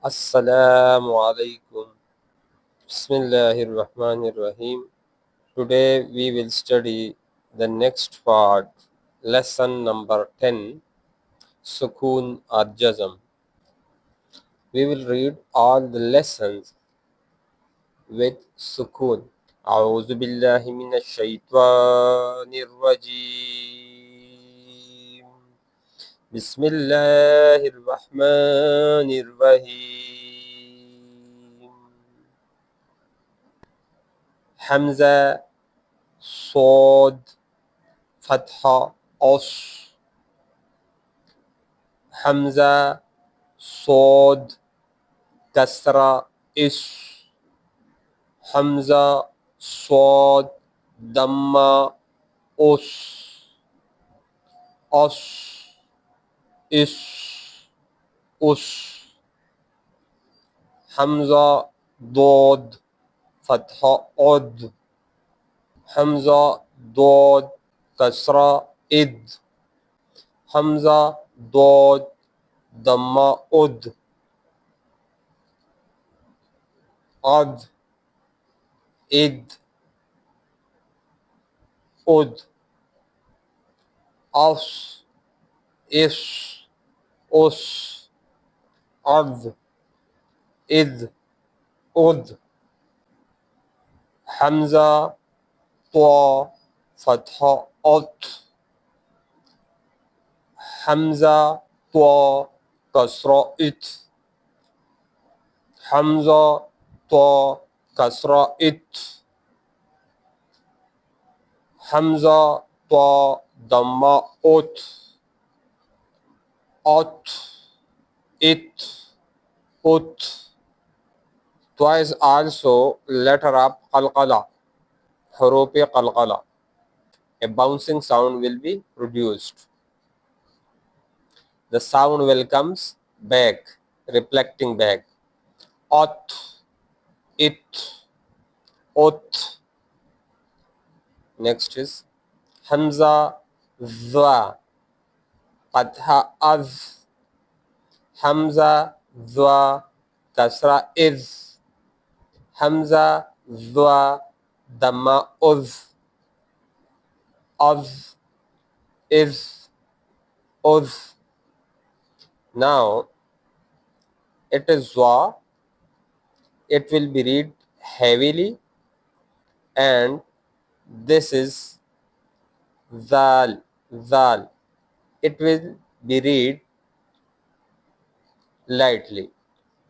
Assalamu alaikum. Bismillahirrahmanirrahim. Today we will study the next part, lesson number 10, Sukoon or Jazam. We will read all the lessons with Sukoon. أعوذ بالله من الشيطان الرجيم. بسم الله الرحمن الرحيم. حمزة صاد فتحة أص حمزة صاد كسرة إس حمزة صاد ضمة أس أص إس أس حمزة ضاد فتحة أد حمزة ضاد كسرة إد حمزة ضاد ضمة أد أد إد أد أص إس أس أذ إذ أذ حمزة طا فتحة أط حمزة طا كسرة إت حمزة طا كسرة إت حمزة طا ضمة أت أت إت أت. Twice also letter of Qalqala, حروف قلقلة. A bouncing sound will be produced. The sound will comes back, reflecting back. Ot, it, ot. Next is Hamza, Zwa, Fatha, Az. Hamza, Zwa, Kasra, Iz. Hamza, Zwa, Dhamma, Uz. Az, Iz, Uz. Now it is Zwa. It will be read heavily, and this is Zal, Zal. It will be read lightly.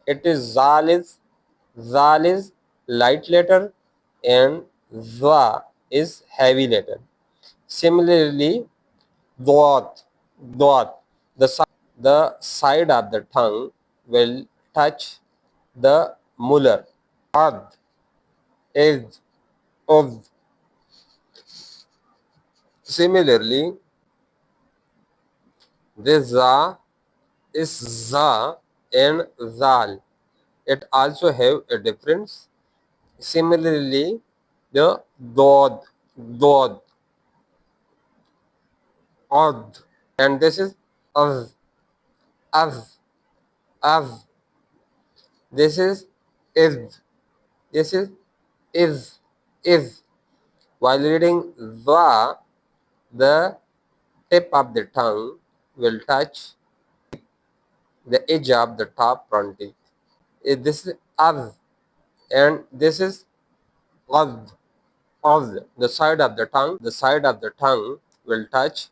It is Zal is light letter, and Zwa is heavy letter. Similarly, Dot, Dot. The side of the tongue will touch the molar. Ad, Id, Ud. Similarly, this Za is Za and Zal. It also have a difference. Similarly, the Dod, Dod, Od, and this is Az, Az, Az. This is Id. This is. While reading Za, the tip of the tongue will touch the edge of the top front teeth. This is Az, and this is Ad. Ad. The side of the tongue will touch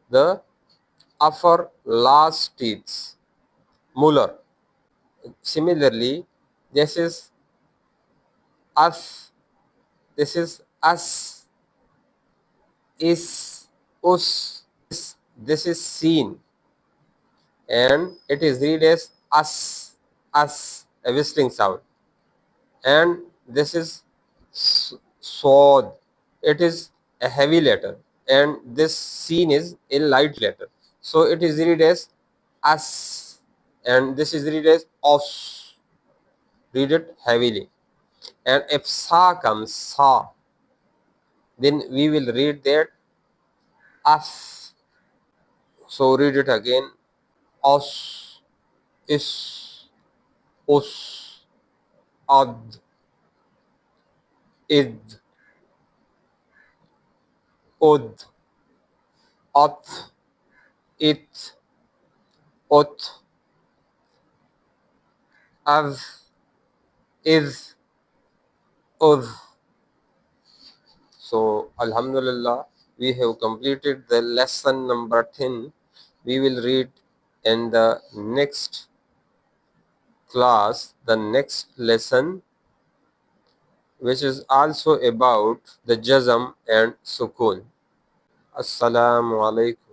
the upper last teeth, molar. Similarly, this is As, this is As, Is, Us. This is seen, and it is read as As, a whistling sound. And this is Sod. It is a heavy letter, and this seen is a light letter. So it is read as As, and this is read as Os. Read it heavily. And if Sa comes, Sa, then we will read that As. So read it again. Os, Is, us, ad, id, ud, at, it, ut, az, is, uz. So, Alhamdulillah, we have completed the lesson number 10. We will read in the next class the next lesson, which is also about the Jazam and Sukoon. Assalamu alaikum.